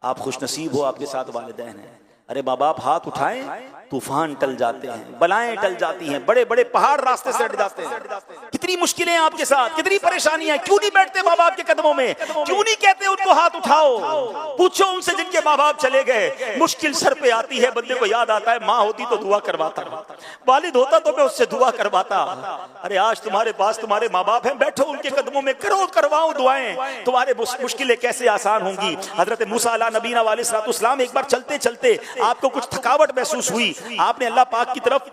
आप खुशनसीब हो, आपके साथ वालिदैन हैं। अरे माँ बाप हाथ उठाएं, तूफान टल जाते हैं, बलाएं टल जाती हैं, बड़े बड़े पहाड़ रास्ते से हट जाते हैं। कितनी मुश्किलें आपके साथ, कितनी परेशानियां। क्यों नहीं बैठते माँ बाप के कदमों में? क्यों नहीं कहते उनको हाथ उठाओ? पूछो उनसे जिनके माँ बाप चले गए। मुश्किल सर पे आती है, बंदे को याद आता है माँ होती तो दुआ करवाता, वालिद होता तो मैं उससे दुआ करवाता। अरे आज तुम्हारे पास तुम्हारे माँ बाप हैं, बैठो उनके कदमों में, करो करवाओ दुआएं, तुम्हारे मुश्किलें कैसे आसान होंगी। हजरत मूसा अला नबीना वालेस्सलाम एक बार चलते चलते आपको कुछ थकावट महसूस हुई, आपने अल्लाह पाक की तरफ,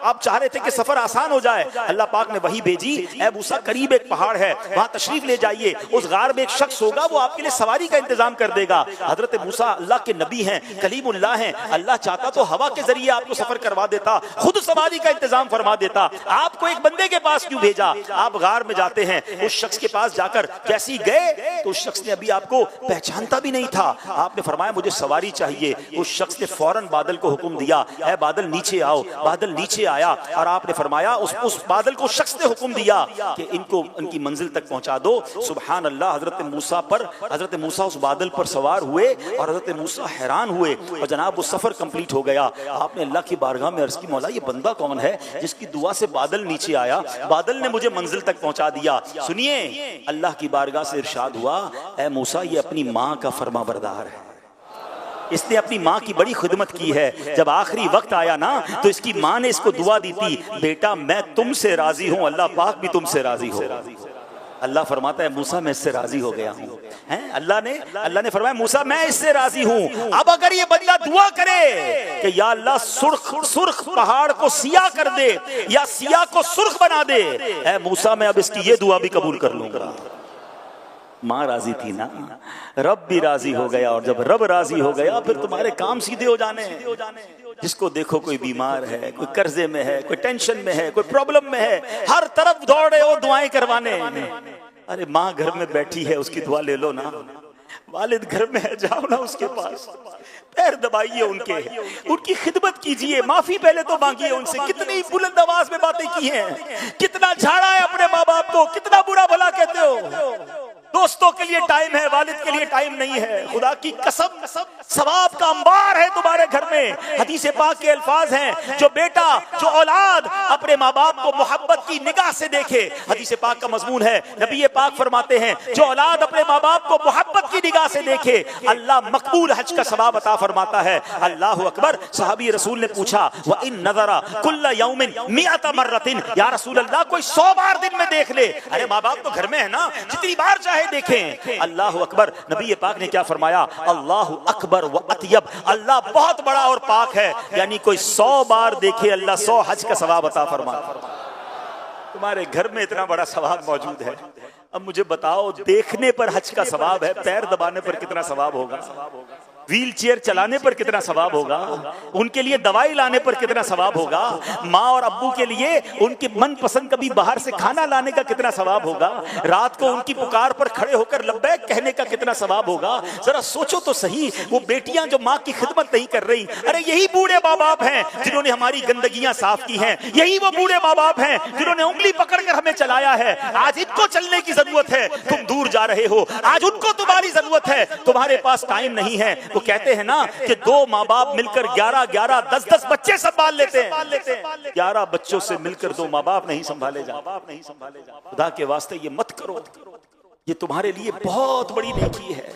आप चाह रहे थे कि सफर आसान हो जाए, अल्लाह पाक ने वही भेजी, ए मूसा करीब एक पहाड़ है, वहां तशरीफ ले जाइए, उस गार में एक शख्स होगा, वो आपके लिए सवारी का इंतजाम कर देगा। हजरत मूसा अल्लाह के नबी हैं, कलीमुल्लाह हैं, अल्लाह चाहता तो हवा के जरिए आपको सफर करवा देता, खुद सवारी का इंतजाम फरमा देता। आपको एक बंदे के पास क्यों भेजा? आप गार में जाते हैं, उस शख्स के पास जाकर जैसे ही गए तो उस शख्स ने अभी आपको पहचानता भी नहीं था। आपने फरमाया मुझे सवारी चाहिए। उस शख्स ने फौरन बादल को हुक्म दिया, है बादल नीचे आओ। बादल नीचे आया और आपने फरमाया उस बादल को शख्स ने हुक्म दिया कि इनको इनकी मंजिल तक पहुंचा दो। सुभान अल्लाह। हजरत मूसा उस बादल पर सवार हुए और हजरत मूसा हैरान हुए और जनाब वो सफर कंप्लीट हो गया। आपने अल्लाह की बारगाह में अर्ज की, मौला ये बंदा कौन है जिसकी दुआ से बादल नीचे आया, बादल ने मुझे मंजिल तक पहुंचा दिया। सुनिए, अल्लाह की बारगाह से इरशाद हुआ, ए मूसा ये अपनी माँ का फरमाबरदार है, इसने अपनी माँ की बड़ी खिदमत की है। जब आखिरी वक्त आया ना तो इसकी माँ ने इसको दुआ दी थी, बेटा मैं तुमसे राजी हूँ, अल्लाह पाक भी तुमसे राजी हो। अल्लाह फरमाता है मूसा मैं इससे राजी हो गया हूँ। अल्लाह ने फरमाया मूसा मैं इससे राजी हूँ। अब अगर ये बंदा दुआ करे कि या अल्लाह सुर्ख पहाड़ को सिया कर दे या सिया को सुर्ख बना दे, ऐ मूसा मैं अब इसकी ये दुआ भी कबूल कर लूंगा। माँ राजी थी ना, रब भी राजी हो गया, और जब रब राजी हो गया फिर तुम्हारे काम सीधे हो जाने हैं। जिसको देखो कोई बीमार है, कोई कर्जे में है, कोई टेंशन में है, कोई प्रॉब्लम में है, हर तरफ दौड़े हो दुआएं करवाने। अरे माँ घर में बैठी है, उसकी दुआ ले लो ना। वालिद घर में है, जाओ ना उसके पास, पैर दबाइए उनकी खिदमत कीजिए, माफी पहले तो मांगिए उनसे। कितनी बुलंद आवाज में बातें की हैं, कितना झाड़ा है अपने माँ बाप को, कितना बुरा भला कहते हो। दोस्तों के लिए टाइम है, वालिद के लिए टाइम नहीं है। खुदा की कसम सवाब का अंबार है तुम्हारे घर में। हदीस पाक के अल्फाज हैं, जो बेटा जो औलाद अपने माँ बाप को मोहब्बत की निगाह से देखे, हदीस पाक का मजमून है, नबी पाक फरमाते हैं जो औलाद अपने माँ बाप को मोहब्बत की निगाह से देखे, अल्लाह मकबूल हज का सवाब अता फरमाता है। अल्लाह अकबर। सहाबी रसूल ने पूछा, व इन नज़रा कुल्ल यौमिन मिअत मर्रतिन, या रसूल अल्लाह कोई 100 बार दिन में देख ले। अरे माँ बाप तो घर में है ना, जितनी बार चाहे देखें। अल्लाह अकबर। नबी पाक ने क्या फरमाया, अल्लाह अकबर व अतयब, अल्लाह बहुत बड़ा और पाक है, यानी कोई 100 बार देखे अल्लाह 100 हज का सवाब अता फरमाता। तुम्हारे घर में इतना बड़ा सवाब मौजूद है, अब मुझे बताओ देखने पर हज का सवाब है, पैर दबाने पर कितना सवाब होगा, व्हील चेयर चलाने पर कितना सवाब होगा, उनके लिए दवाई लाने पर कितना सवाब होगा, माँ और अब्बू के लिए उनके मनपसंद कभी बाहर से खाना लाने का कितना सवाब होगा, रात को उनकी पुकार पर खड़े होकर लब्बैक कहने का कितना सवाब होगा। जरा सोचो तो सही, वो बेटियां जो माँ की खिदमत नहीं कर रही, अरे यही बूढ़े माँ बाप हैं जिन्होंने हमारी गंदगियां साफ की हैं, यही वो बूढ़े माँ बाप हैं जिन्होंने उंगली पकड़कर हमें चलाया है। आज इनको चलने की जरूरत है, तुम दूर जा रहे हो, आज उनको तुम्हारी जरूरत है, तुम्हारे पास टाइम नहीं है। वो कहते हैं ना कि 2 माँ बाप मिलकर 11 10 बच्चे संभाल लेते हैं, 11 बच्चों से मिलकर 2 माँ बाप नहीं संभाले जाते। खुदा के वास्ते ये मत करो, ये तुम्हारे लिए बहुत बड़ी नेकी है।